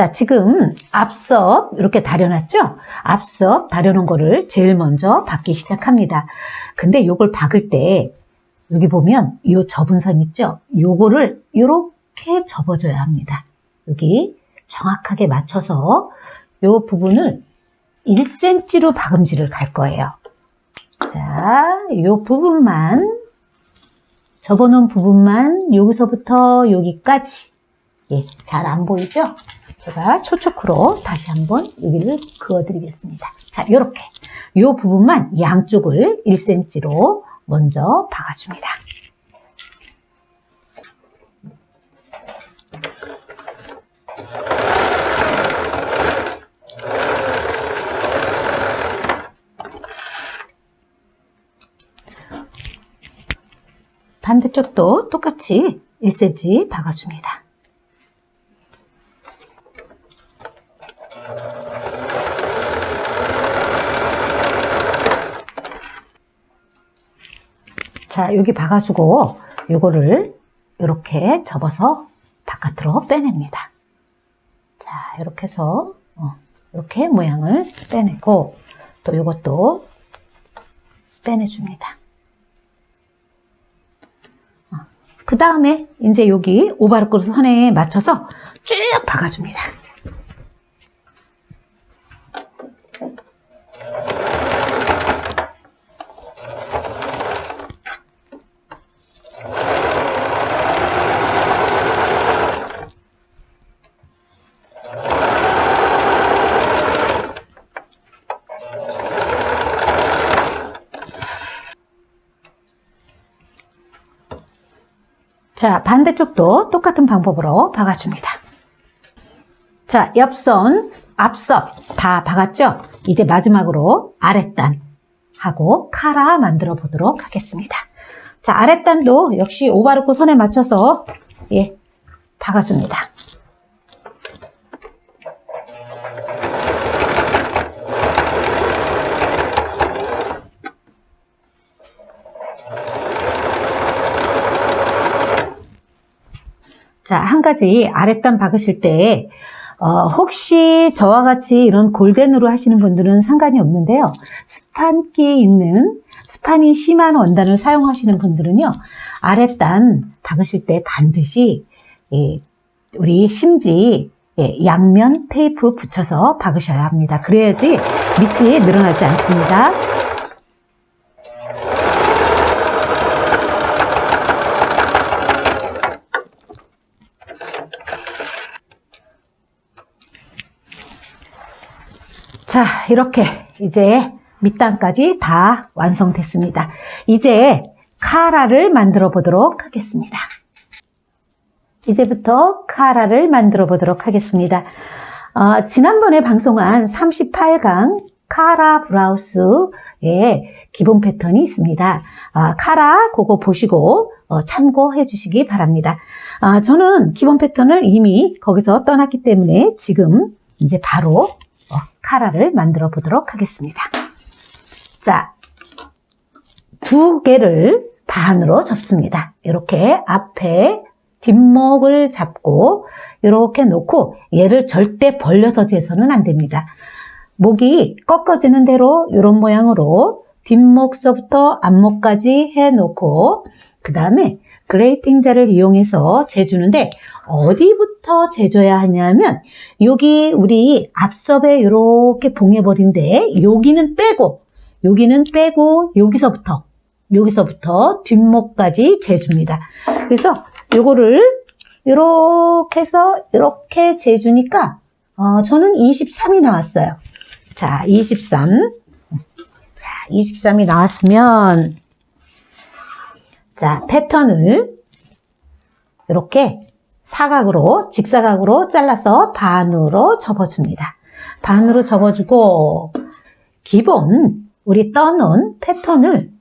자, 지금 앞섭 이렇게 다려놨죠? 앞섭 다려놓은 거를 제일 먼저 박기 시작합니다. 근데 요걸 박을 때 여기 보면 요 접은 선 있죠? 요거를 이렇게 접어줘야 합니다. 여기 정확하게 맞춰서 요 부분을 1cm로 박음질을 갈 거예요. 자, 요 부분만 접어놓은 부분만 여기서부터 여기까지 잘 안 보이죠? 제가 초초크로 다시 한번 여기를 그어드리겠습니다. 자, 요렇게 요 부분만 양쪽을 1cm로 먼저 박아줍니다. 반대쪽도 똑같이 1cm 박아줍니다. 자, 여기 박아주고 요거를 이렇게 접어서 바깥으로 빼냅니다. 자, 이렇게 해서 이렇게 모양을 빼내고 또 요것도 빼내줍니다. 그 다음에 이제 여기 오바르크 선에 맞춰서 쭉 박아줍니다. 자, 반대쪽도 똑같은 방법으로 박아줍니다. 자, 옆선, 앞섭 다 박았죠? 이제 마지막으로 아랫단 하고 카라 만들어 보도록 하겠습니다. 자, 아랫단도 역시 오바르크 선에 맞춰서 박아줍니다. 자, 한 가지 아랫단 박으실 때 혹시 저와 같이 이런 골덴으로 하시는 분들은 상관이 없는데요. 스판기 있는 스판이 심한 원단을 사용하시는 분들은요. 아랫단 박으실 때 반드시 우리 심지 양면 테이프 붙여서 박으셔야 합니다. 그래야지 밑이 늘어나지 않습니다. 자, 이렇게 이제 밑단까지 다 완성됐습니다. 이제 카라를 만들어 보도록 하겠습니다. 이제부터 카라를 만들어 보도록 하겠습니다. 지난번에 방송한 38강 카라 브라우스의 기본 패턴이 있습니다. 카라 그거 보시고 참고해 주시기 바랍니다. 저는 기본 패턴을 이미 거기서 떠났기 때문에 지금 이제 바로 카라를 만들어 보도록 하겠습니다. 자, 두 개를 반으로 접습니다. 이렇게 앞에 뒷목을 잡고 이렇게 놓고 얘를 절대 벌려서 재서는 안 됩니다. 목이 꺾어지는 대로 이런 모양으로 뒷목서부터 앞목까지 해놓고 그 다음에 그레이팅자를 이용해서 재주는데 어디부터 재줘야 하냐면 여기 우리 앞섭에 이렇게 봉해버린데 여기는 빼고 여기서부터 뒷목까지 재줍니다. 그래서 요거를 이렇게 해서 이렇게 재주니까 저는 23이 나왔어요. 자, 23이 나왔으면 자, 패턴을 이렇게 사각으로, 직사각으로 잘라서 반으로 접어줍니다. 반으로 접어주고 기본 우리 떠놓은 패턴을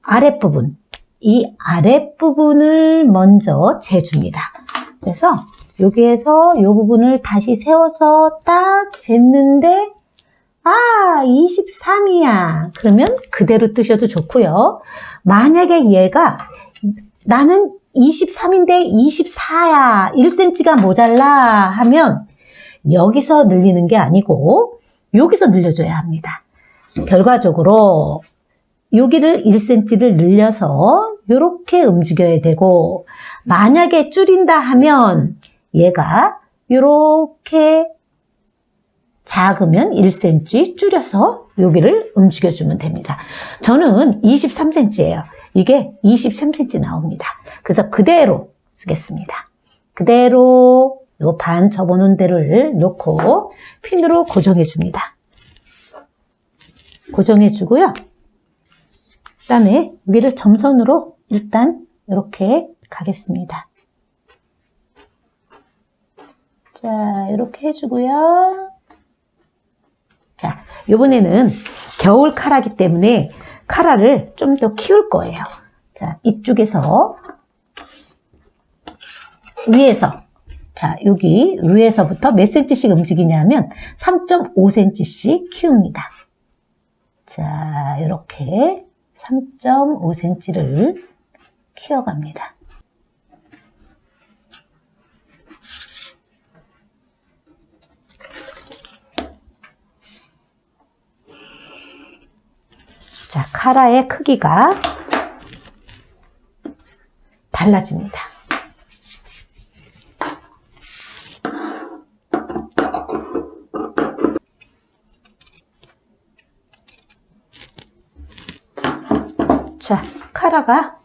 아랫부분, 이 아랫부분을 먼저 재줍니다. 그래서 여기에서 이 부분을 다시 세워서 딱 쟀는데 23이야. 그러면 그대로 뜨셔도 좋고요. 만약에 얘가 나는 23인데 24야. 1cm가 모자라 하면 여기서 늘리는 게 아니고 여기서 늘려줘야 합니다. 결과적으로 여기를 1cm를 늘려서 이렇게 움직여야 되고, 만약에 줄인다 하면 얘가 이렇게 작으면 1cm 줄여서 여기를 움직여주면 됩니다. 저는 23cm예요. 이게 23cm 나옵니다. 그래서 그대로 쓰겠습니다. 그대로 요 반 접어놓은 데를 놓고 핀으로 고정해 줍니다. 고정해 주고요. 그 다음에 여기를 점선으로 일단 이렇게 가겠습니다. 자, 이렇게 해주고요. 자, 요번에는 겨울 카라기 때문에 카라를 좀 더 키울 거예요. 자, 이쪽에서 위에서, 자, 여기 위에서부터 몇 cm씩 움직이냐면 3.5cm씩 키웁니다. 자, 이렇게 3.5cm를 키워갑니다. 자, 카라의 크기가 달라집니다. 자, 카라가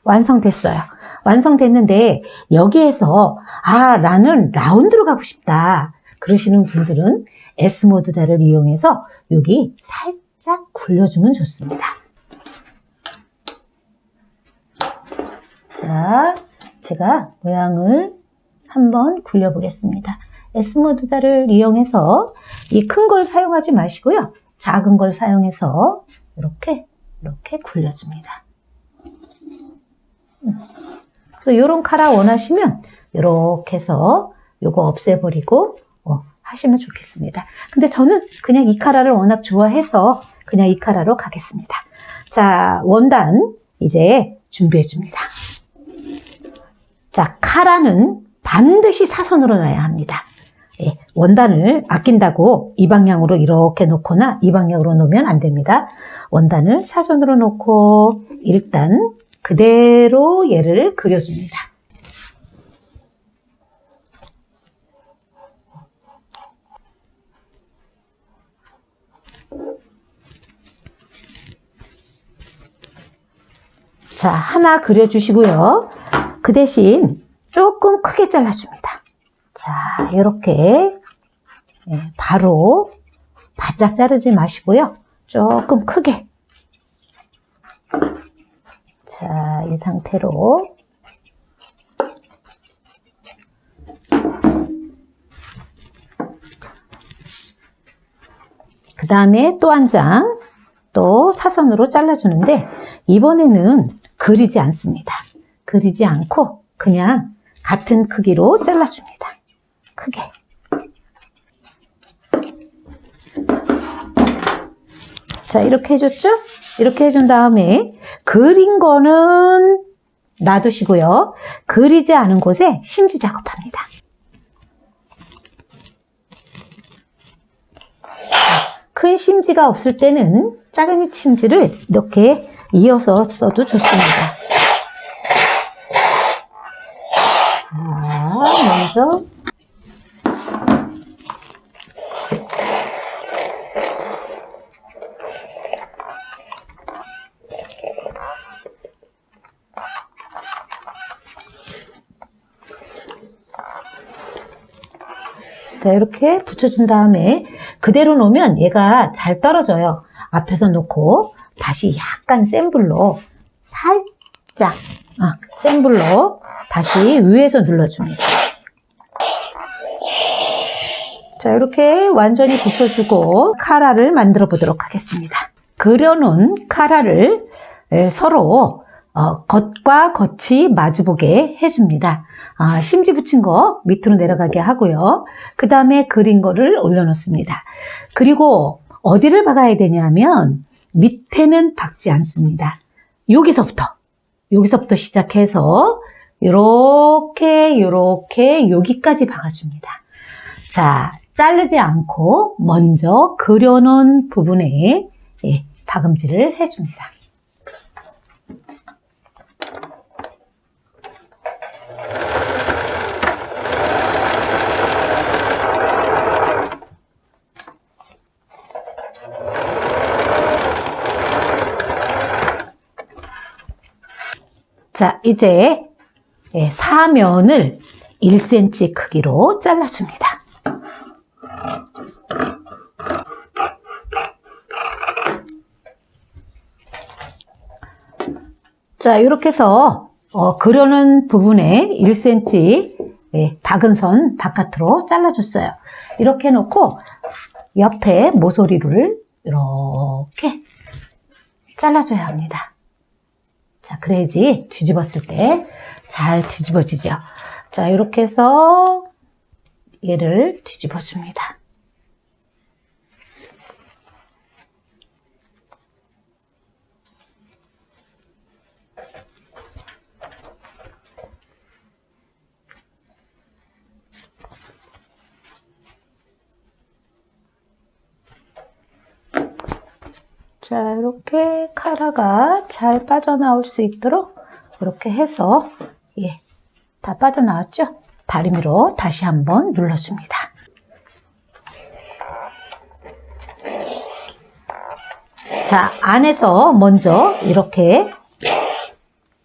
완성됐어요. 완성됐는데 여기에서 나는 라운드로 가고 싶다 그러시는 분들은 S모드 자를 이용해서 여기 살짝 굴려주면 좋습니다. 자, 제가 모양을 한번 굴려보겠습니다. S모드 자를 이용해서 이 큰 걸 사용하지 마시고요. 작은 걸 사용해서 이렇게 굴려줍니다. 그래서 이런 카라 원하시면 이렇게 해서 요거 없애버리고 하시면 좋겠습니다. 근데 저는 그냥 이 카라를 워낙 좋아해서 그냥 이 카라로 가겠습니다. 자, 원단 이제 준비해 줍니다. 자, 카라는 반드시 사선으로 놔야 합니다. 원단을 아낀다고 이 방향으로 이렇게 놓거나 이 방향으로 놓으면 안 됩니다. 원단을 사선으로 놓고 일단 그대로 얘를 그려줍니다. 자, 하나 그려주시고요. 그 대신 조금 크게 잘라줍니다. 자, 이렇게 바로 바짝 자르지 마시고요. 조금 크게. 자, 이 상태로 그 다음에 또 한 장 또 사선으로 잘라주는데 이번에는 그리지 않습니다. 그리지 않고 그냥 같은 크기로 잘라줍니다. 크게. 자, 이렇게 해줬죠? 이렇게 해준 다음에 그린 거는 놔두시고요. 그리지 않은 곳에 심지 작업합니다. 큰 심지가 없을 때는 작은 심지를 이렇게 이어서 써도 좋습니다. 자, 먼저 자, 이렇게 붙여준 다음에 그대로 놓으면 얘가 잘 떨어져요. 앞에서 놓고 다시 약간 센 불로 살짝 센 불로 다시 위에서 눌러줍니다. 자, 이렇게 완전히 붙여주고 카라를 만들어 보도록 하겠습니다. 그려놓은 카라를 서로 겉과 겉이 마주보게 해줍니다. 심지 붙인 거 밑으로 내려가게 하고요. 그 다음에 그린 거를 올려놓습니다. 그리고 어디를 박아야 되냐면 밑에는 박지 않습니다. 여기서부터 시작해서 요렇게 여기까지 박아줍니다. 자, 자르지 않고 먼저 그려놓은 부분에 박음질을 해줍니다. 자, 이제 사면을 1cm 크기로 잘라줍니다. 자, 이렇게 해서 그려놓은 부분에 1cm 박은 선 바깥으로 잘라줬어요. 이렇게 해놓고 옆에 모서리를 이렇게 잘라줘야 합니다. 자, 그래야지 뒤집었을 때 잘 뒤집어지죠. 자, 이렇게 해서 얘를 뒤집어줍니다. 자, 이렇게 카라가 잘 빠져나올 수 있도록 이렇게 해서 다 빠져나왔죠? 다리미로 다시 한번 눌러줍니다. 자, 안에서 먼저 이렇게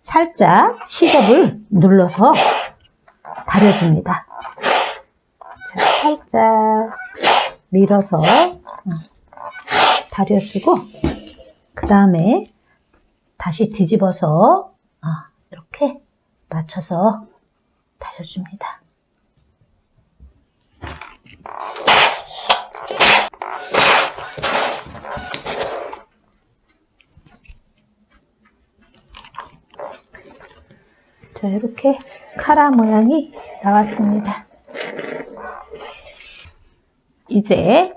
살짝 시접을 눌러서 다려줍니다. 자, 살짝 밀어서 다려주고 그 다음에 다시 뒤집어서 이렇게 맞춰서 다려줍니다. 자, 이렇게 카라 모양이 나왔습니다. 이제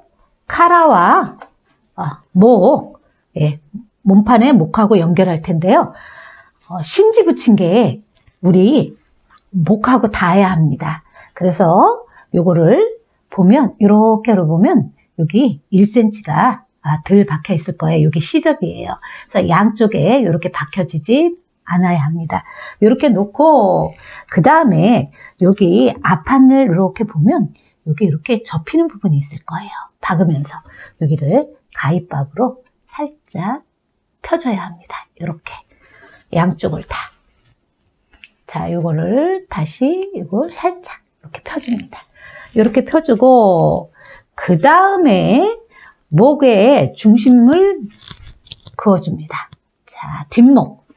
카라와 목, 몸판에 목하고 연결할 텐데요. 심지 붙인 게 우리 목하고 닿아야 합니다. 그래서 요거를 보면 이렇게로 보면 여기 1cm가 덜 박혀 있을 거예요. 여기 시접이에요. 그래서 양쪽에 이렇게 박혀지지 않아야 합니다. 이렇게 놓고 그 다음에 여기 앞판을 이렇게 보면 여기 이렇게 접히는 부분이 있을 거예요. 박으면서 여기를 가위밥으로 살짝 펴줘야 합니다. 이렇게 양쪽을 다. 자, 요거를 다시 이걸 살짝 이렇게 펴줍니다. 이렇게 펴주고 그 다음에 목에 중심을 그어줍니다. 자, 뒷목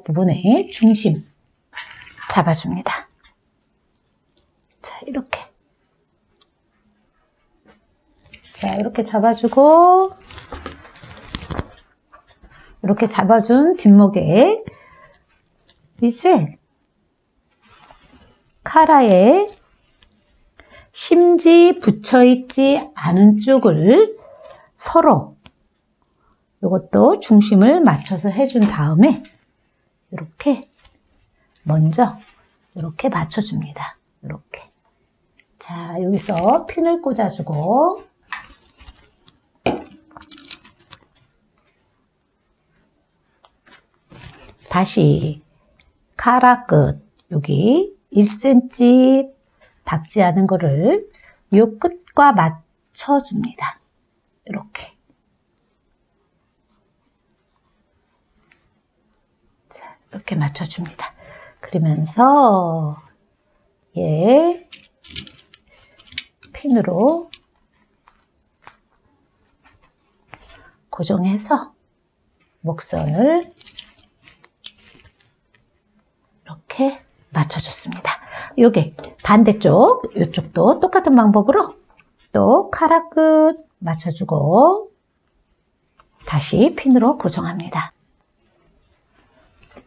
부분에 중심 잡아줍니다. 자, 이렇게. 자, 이렇게 잡아주고 이렇게 잡아준 뒷목에 이제 카라에 심지 붙여있지 않은 쪽을 서로 이것도 중심을 맞춰서 해준 다음에 이렇게 먼저 이렇게 맞춰줍니다. 이렇게. 자, 여기서 핀을 꽂아주고 다시 카라 끝 여기 1cm 박지 않은 거를 이 끝과 맞춰줍니다. 이렇게. 자, 이렇게 맞춰줍니다. 그러면서 얘 핀으로 고정해서 목선을 이렇게 맞춰줬습니다. 요게 반대쪽, 이쪽도 똑같은 방법으로 또 카라 끝 맞춰주고 다시 핀으로 고정합니다.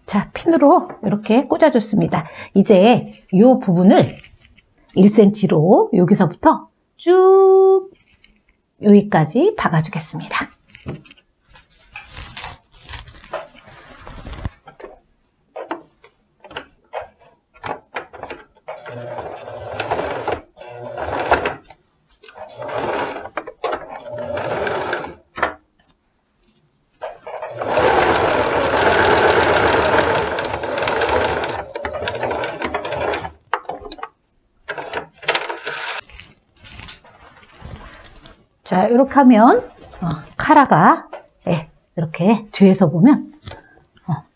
자, 핀으로 이렇게 꽂아줬습니다. 이제 이 부분을 1cm로 여기서부터 쭉 여기까지 박아주겠습니다. 자, 이렇게 하면 카라가 이렇게 뒤에서 보면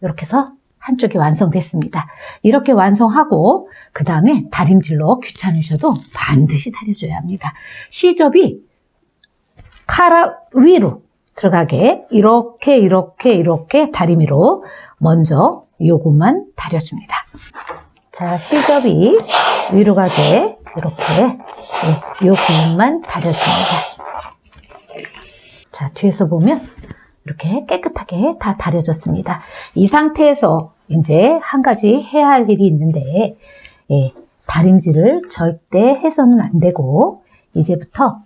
이렇게 해서 한쪽이 완성됐습니다. 이렇게 완성하고 그 다음에 다림질로 귀찮으셔도 반드시 다려줘야 합니다. 시접이 카라 위로 들어가게 이렇게 다리미로 먼저 요것만 다려줍니다. 자, 시접이 위로 가게 이렇게 요 부분만 다려줍니다. 자, 뒤에서 보면 이렇게 깨끗하게 다 다려졌습니다. 이 상태에서 이제 한 가지 해야 할 일이 있는데 다림질을 절대 해서는 안 되고 이제부터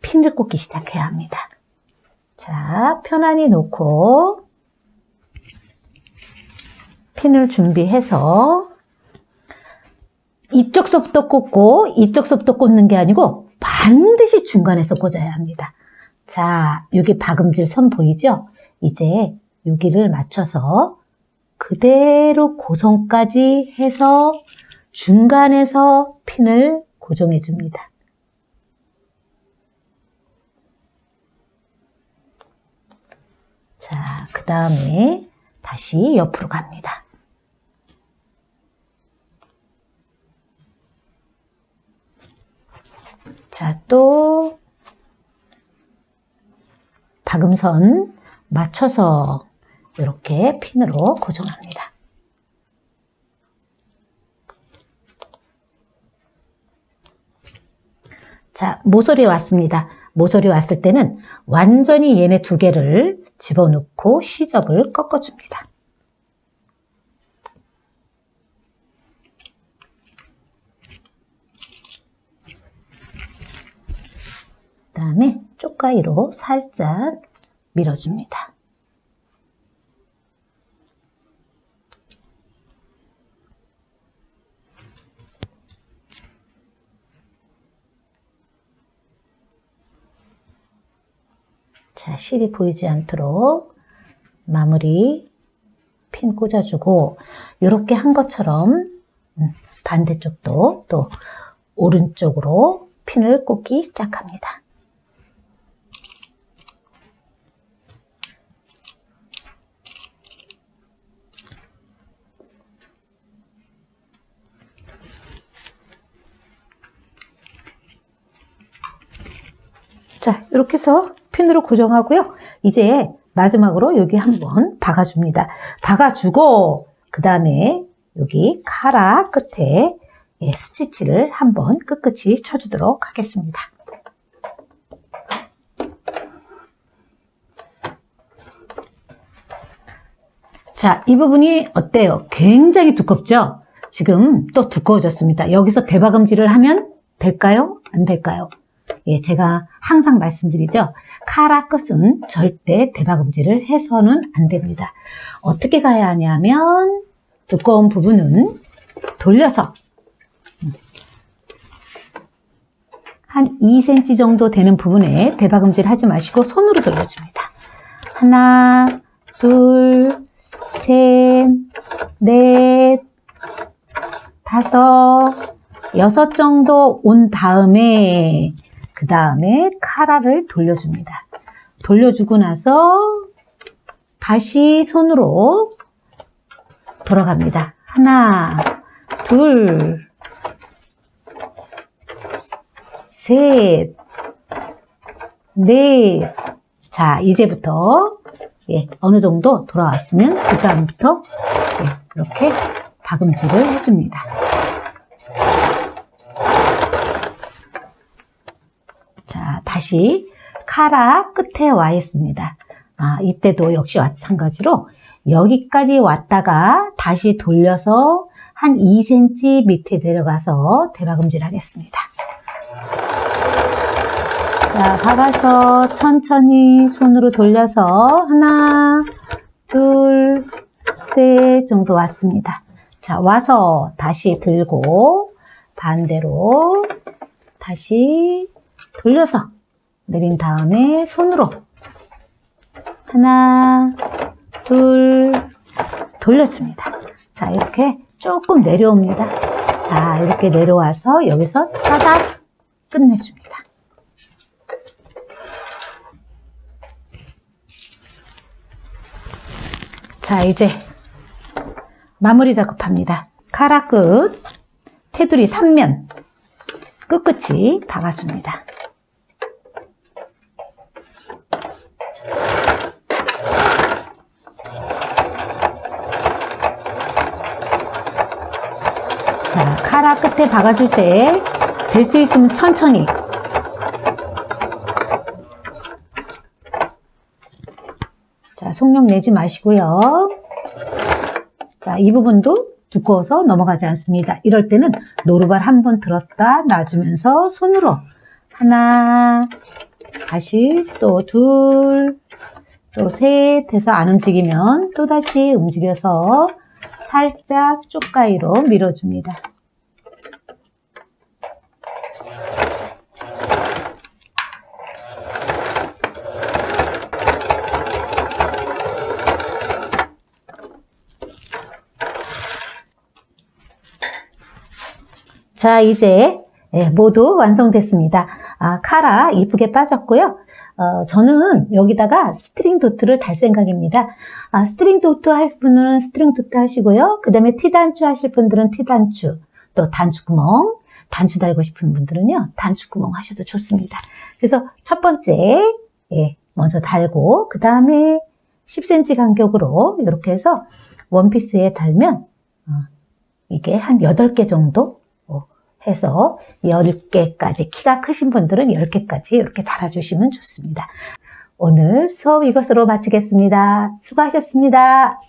핀을 꽂기 시작해야 합니다. 자, 편안히 놓고 핀을 준비해서 이쪽서부터 꽂고 이쪽서부터 꽂는 게 아니고 반드시 중간에서 꽂아야 합니다. 자, 여기 박음질 선 보이죠? 이제 여기를 맞춰서 그대로 고정까지 해서 중간에서 핀을 고정해 줍니다. 자, 그 다음에 다시 옆으로 갑니다. 자, 또 박음선 맞춰서 이렇게 핀으로 고정합니다. 자, 모서리 왔습니다. 모서리 왔을 때는 완전히 얘네 두 개를 집어넣고 시접을 꺾어줍니다. 그 다음에 쪽가위로 살짝 밀어줍니다. 자, 실이 보이지 않도록 마무리 핀 꽂아주고 이렇게 한 것처럼 반대쪽도 또 오른쪽으로 핀을 꽂기 시작합니다. 자, 이렇게 해서 핀으로 고정하고요. 이제 마지막으로 여기 한번 박아줍니다. 박아주고 그 다음에 여기 카라 끝에 스티치를 한번 끝끝이 쳐주도록 하겠습니다. 자, 이 부분이 어때요? 굉장히 두껍죠? 지금 또 두꺼워졌습니다. 여기서 대박음질을 하면 될까요? 안 될까요? 제가 항상 말씀드리죠. 카라 끝은 절대 대박음질을 해서는 안 됩니다. 어떻게 가야 하냐면 두꺼운 부분은 돌려서 한 2cm 정도 되는 부분에 대박음질 하지 마시고 손으로 돌려줍니다. 하나, 둘, 셋, 넷, 다섯, 여섯 정도 온 다음에 그 다음에 카라를 돌려줍니다. 돌려주고 나서 다시 손으로 돌아갑니다. 하나, 둘, 셋, 넷. 자, 이제부터 어느 정도 돌아왔으면 그 다음부터 이렇게 박음질을 해줍니다. 자, 다시 카라 끝에 와 있습니다. 이때도 역시 마찬가지로 여기까지 왔다가 다시 돌려서 한 2cm 밑에 내려가서 대박음질 하겠습니다. 자, 박아서 천천히 손으로 돌려서 하나, 둘, 셋 정도 왔습니다. 자, 와서 다시 들고 반대로 다시 돌려서 내린 다음에 손으로 하나, 둘 돌려줍니다. 자, 이렇게 조금 내려옵니다. 자, 이렇게 내려와서 여기서 따닥 끝내줍니다. 자, 이제 마무리 작업합니다. 카라 끝, 테두리 3면 끝끝이 박아줍니다. 자, 카라 끝에 박아줄 때 될 수 있으면 천천히. 자, 속력 내지 마시고요. 자, 이 부분도 두꺼워서 넘어가지 않습니다. 이럴 때는 노루발 한번 들었다 놔주면서 손으로 하나, 다시 또 둘, 또 셋 해서 안 움직이면 또 다시 움직여서 살짝 쪽가위로 밀어줍니다. 자, 이제 모두 완성됐습니다. 카라 이쁘게 빠졌고요. 저는 여기다가 스트링 도트를 달 생각입니다. 스트링 도트 할 분은 스트링 도트 하시고요. 그 다음에 티단추 하실 분들은 티단추, 또 단추구멍, 단추 달고 싶은 분들은요, 단추구멍 하셔도 좋습니다. 그래서 첫 번째, 먼저 달고, 그 다음에 10cm 간격으로 이렇게 해서 원피스에 달면, 이게 한 8개 정도 해서 10개까지, 키가 크신 분들은 10개까지 이렇게 달아주시면 좋습니다. 오늘 수업 이것으로 마치겠습니다. 수고하셨습니다.